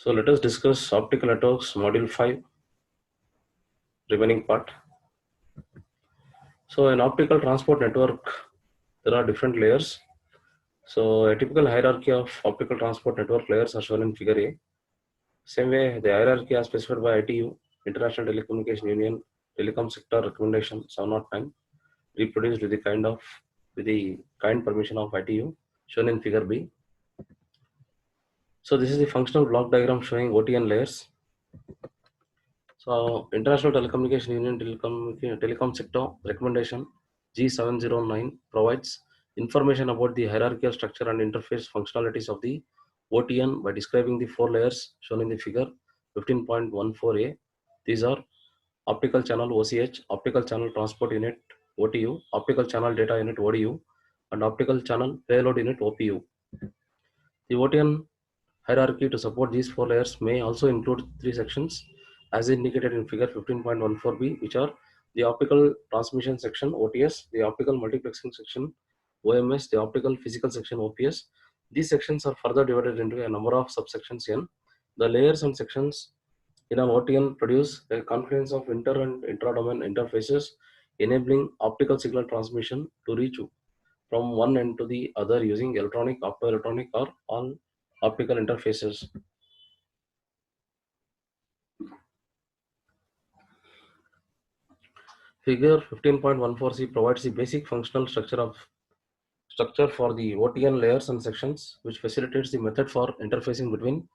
So let us discuss optical networks module 5 remaining part. So in optical transport network there are different layers. So a typical hierarchy of optical transport network layers are shown in figure A. Same way the hierarchy as specified by ITU, International Telecommunication Union Telecom Sector Recommendation 709, reproduced with the kind permission of ITU, shown in figure B. So this is the functional block diagram showing OTN layers. So International Telecommunication Union Telecom Sector Recommendation G709 provides information about the hierarchical structure and interface functionalities of the OTN by describing the four layers shown in the figure 15.14a. These are optical channel OCH, optical channel transport unit OTU, optical channel data unit ODU, and optical channel payload unit OPU. The OTN hierarchy to support these four layers may also include three sections as indicated in figure 15.14b, which are the optical transmission section OTS, the optical multiplexing section OMS, the optical physical section OPS. These sections are further divided into a number of subsections N. The layers and sections in an OTN produce a confluence of inter and intra-domain interfaces, enabling optical signal transmission to reach from one end to the other using electronic, optoelectronic, or all optical interfaces. Figure 15.14c provides the basic functional structure for the OTN layers and sections, which facilitates the method for interfacing between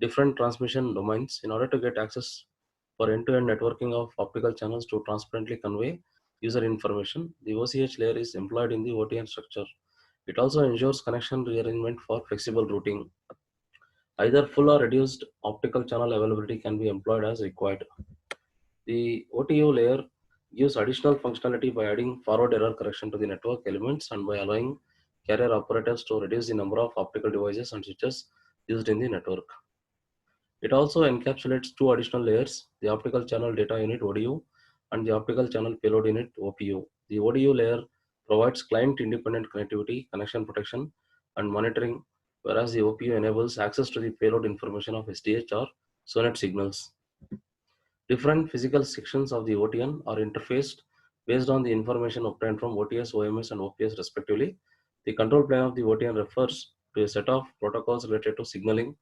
different transmission domains in order to get access for end-to-end networking of optical channels to transparently convey user information. The OCH layer is employed in the OTN structure. It also ensures connection rearrangement for flexible routing. Either full or reduced optical channel availability can be employed as required. The OTU layer gives additional functionality by adding forward error correction to the network elements and by allowing carrier operators to reduce the number of optical devices and switches used in the network. It also encapsulates two additional layers, the optical channel data unit ODU and the optical channel payload unit OPU. The ODU layer provides client independent connectivity, connection protection, and monitoring, whereas the OPU enables access to the payload information of SDH or SONET signals. Different physical sections of the OTN are interfaced based on the information obtained from OTS, OMS, and OPS respectively. The control plane of the OTN refers to a set of protocols related to signaling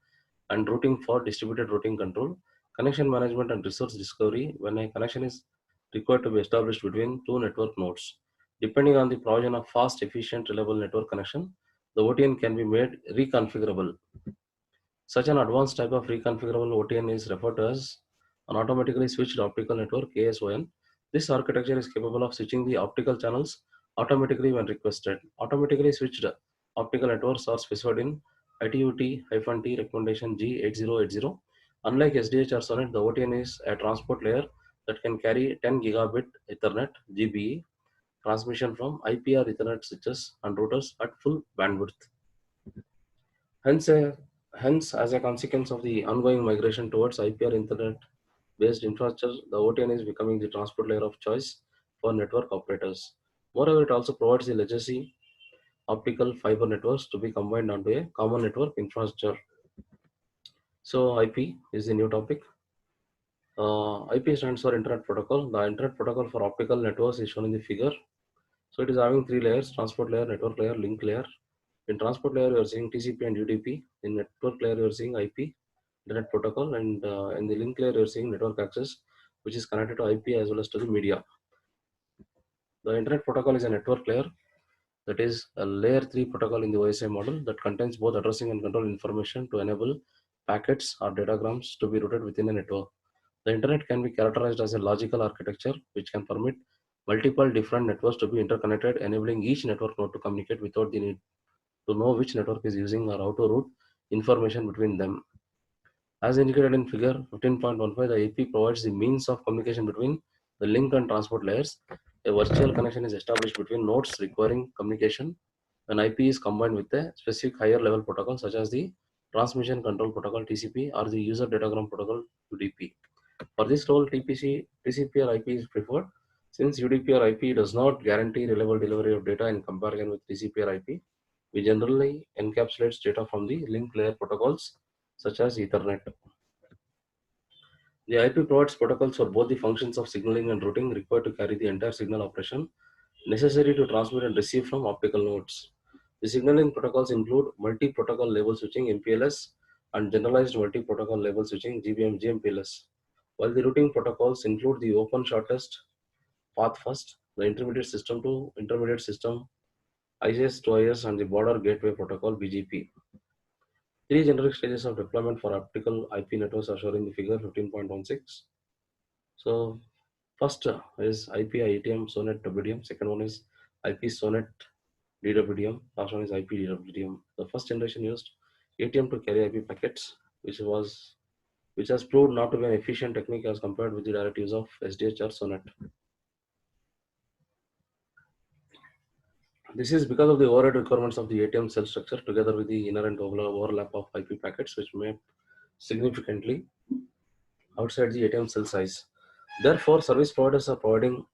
and routing for distributed routing control, connection management, and resource discovery when a connection is required to be established between two network nodes. Depending on the provision of fast, efficient, reliable network connection, the OTN can be made reconfigurable. Such an advanced type of reconfigurable OTN is referred to as an automatically switched optical network ASON. This architecture is capable of switching the optical channels automatically when requested. Automatically switched optical networks are specified in ITU-T recommendation G8080. Unlike SDH or SONET, the OTN is a transport layer that can carry 10 gigabit Ethernet GBE transmission from IP or Ethernet switches and routers at full bandwidth. Hence, as a consequence of the ongoing migration towards IP or Internet-based infrastructure, the OTN is becoming the transport layer of choice for network operators. Moreover, it also provides the legacy optical fiber networks to be combined onto a common network infrastructure. So, IP is the new topic. IP stands for Internet Protocol. The Internet Protocol for optical networks is shown in the figure. So, it is having three layers: transport layer, network layer, link layer. In transport layer, you are seeing TCP and UDP. In network layer, you are seeing IP, Internet Protocol, and in the link layer, you are seeing network access, which is connected to IP as well as to the media. The Internet Protocol is a network layer, that is a layer 3 protocol in the OSI model that contains both addressing and control information to enable packets or datagrams to be routed within a network. The Internet can be characterized as a logical architecture which can permit multiple different networks to be interconnected, enabling each network node to communicate without the need to know which network is using or how to route information between them. As indicated in figure 15.15, the AP provides the means of communication between the link and transport layers. A virtual connection is established between nodes requiring communication when IP is combined with a specific higher level protocol such as the Transmission Control Protocol TCP or the User Datagram Protocol UDP. For this role, TCP or IP is preferred since UDP or IP does not guarantee reliable delivery of data in comparison with TCP or IP. We generally encapsulates data from the link layer protocols such as Ethernet. The IP provides protocols for both the functions of signaling and routing required to carry the entire signal operation necessary to transmit and receive from optical nodes. The signaling protocols include multi-protocol label switching (MPLS) and generalized multi-protocol label switching (GBM GMPLS), while the routing protocols include the open shortest path first, the intermediate system to intermediate system IS to IS, and the border gateway protocol (BGP). Three generic stages of deployment for optical IP networks are shown in the figure 15.16. So first is IP ATM SONET WDM. Second one is IP SONET DWDM. Last one is IP DWDM. The first generation used ATM to carry IP packets, which has proved not to be an efficient technique as compared with the direct use of SDH or SONET. This is because of the overhead requirements of the ATM cell structure together with the inherent overlap of IP packets, which may significantly outside the ATM cell size. Therefore, service providers are providing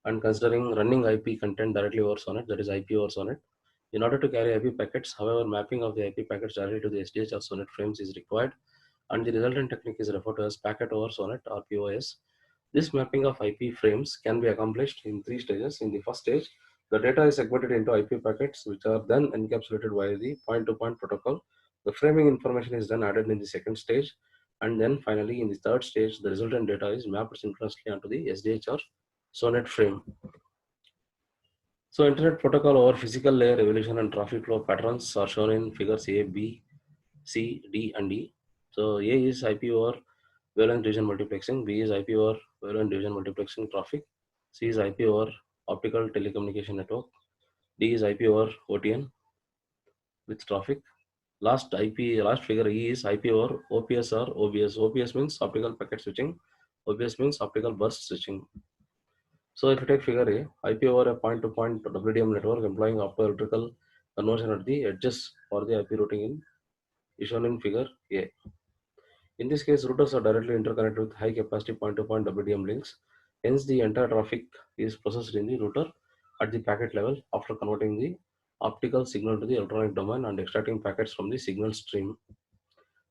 and considering running IP content directly over SONET, that is IP over SONET. In order to carry IP packets, however, mapping of the IP packets directly to the SDH or SONET frames is required, and the resultant technique is referred to as packet over SONET or POS. This mapping of IP frames can be accomplished in three stages. In the first stage, the data is segmented into IP packets, which are then encapsulated via the point-to-point protocol. The framing information is then added in the second stage, and then finally, in the third stage, the resultant data is mapped synchronously onto the SDH or SONET frame. So Internet Protocol over physical layer evolution and traffic flow patterns are shown in figures A, B, C, D, and E. So A is IP over wavelength division multiplexing, B is IP over wavelength division multiplexing traffic, C is IP over optical telecommunication network, D is IP over OTN with traffic. Last figure E is IP over OPS or OBS. OPS means optical packet switching, OBS means optical burst switching. So if you take figure A, IP over a point-to-point WDM network employing optoelectrical conversion at the edges for the IP routing is shown in figure A. In this case, routers are directly interconnected with high-capacity point-to-point WDM links. Hence, the entire traffic is processed in the router at the packet level after converting the optical signal to the electronic domain and extracting packets from the signal stream.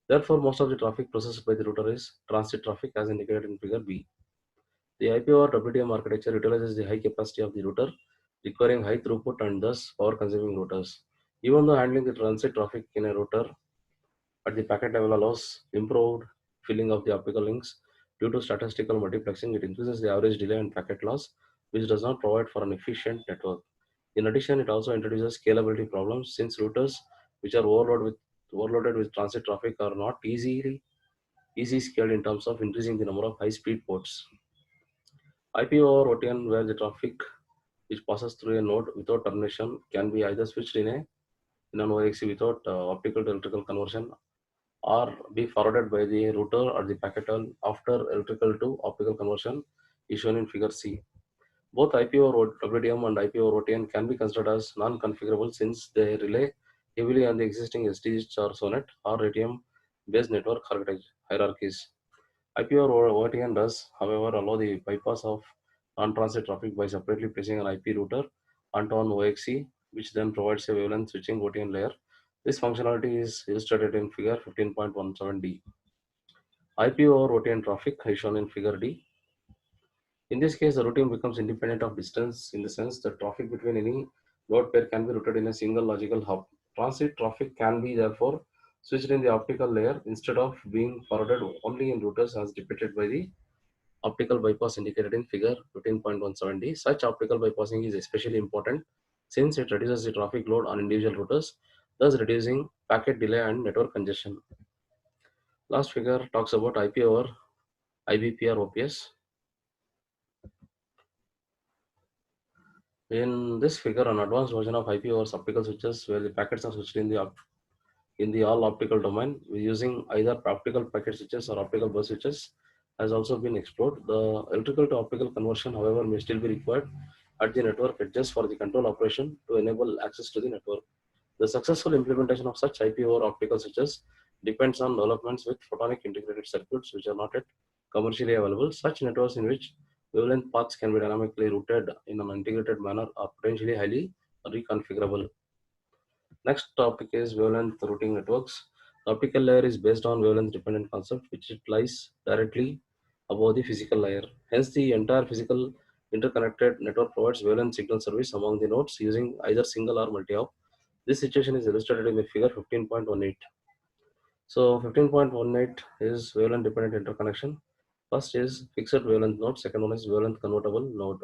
Therefore, most of the traffic processed by the router is transit traffic as indicated in figure B. The IP over WDM architecture utilizes the high capacity of the router, requiring high throughput and thus power consuming routers. Even though handling the transit traffic in a router at the packet level allows improved filling of the optical links due to statistical multiplexing, it increases the average delay and packet loss, which does not provide for an efficient network. In addition, it also introduces scalability problems since routers which are overloaded with transit traffic are not easy scaled in terms of increasing the number of high speed ports. IP over OTN, where the traffic which passes through a node without termination can be either switched in an OXC without optical to electrical conversion or be forwarded by the router or the packet level after electrical to optical conversion is shown in figure C. Both IP over WDM and IP over OTN can be considered as non-configurable since they rely heavily on the existing SDH or SONET or ATM based network hierarchies. IP over OTN does, however, allow the bypass of non-transit traffic by separately placing an IP router onto an OXC, which then provides a wavelength switching OTN layer. This functionality is illustrated in figure 15.17D. IP over OTN traffic is shown in figure D. In this case, the routing becomes independent of distance in the sense that traffic between any node pair can be routed in a single logical hub. Transit traffic can be therefore switched in the optical layer instead of being forwarded only in routers as depicted by the optical bypass indicated in figure 15.17D. Such optical bypassing is especially important since it reduces the traffic load on individual routers, thus reducing packet delay and network congestion. Last figure talks about IP over IBP or OPS. In this figure, an advanced version of IP over optical switches where the packets are switched in the all optical domain using either optical packet switches or optical bus switches has also been explored. The electrical to optical conversion, however, may still be required at the network edges for the control operation to enable access to the network. The successful implementation of such IP over optical switches depends on developments with photonic integrated circuits which are not yet commercially available. Such networks in which wavelength paths can be dynamically routed in an integrated manner are potentially highly reconfigurable. Next topic is wavelength routing networks. Optical layer is based on wavelength dependent concept, which it lies directly above the physical layer. Hence, the entire physical interconnected network provides wavelength signal service among the nodes using either single or multi-hop. This situation is illustrated in the figure 15.18. So 15.18 is wavelength dependent interconnection. First is fixed wavelength node, second one is wavelength convertible node.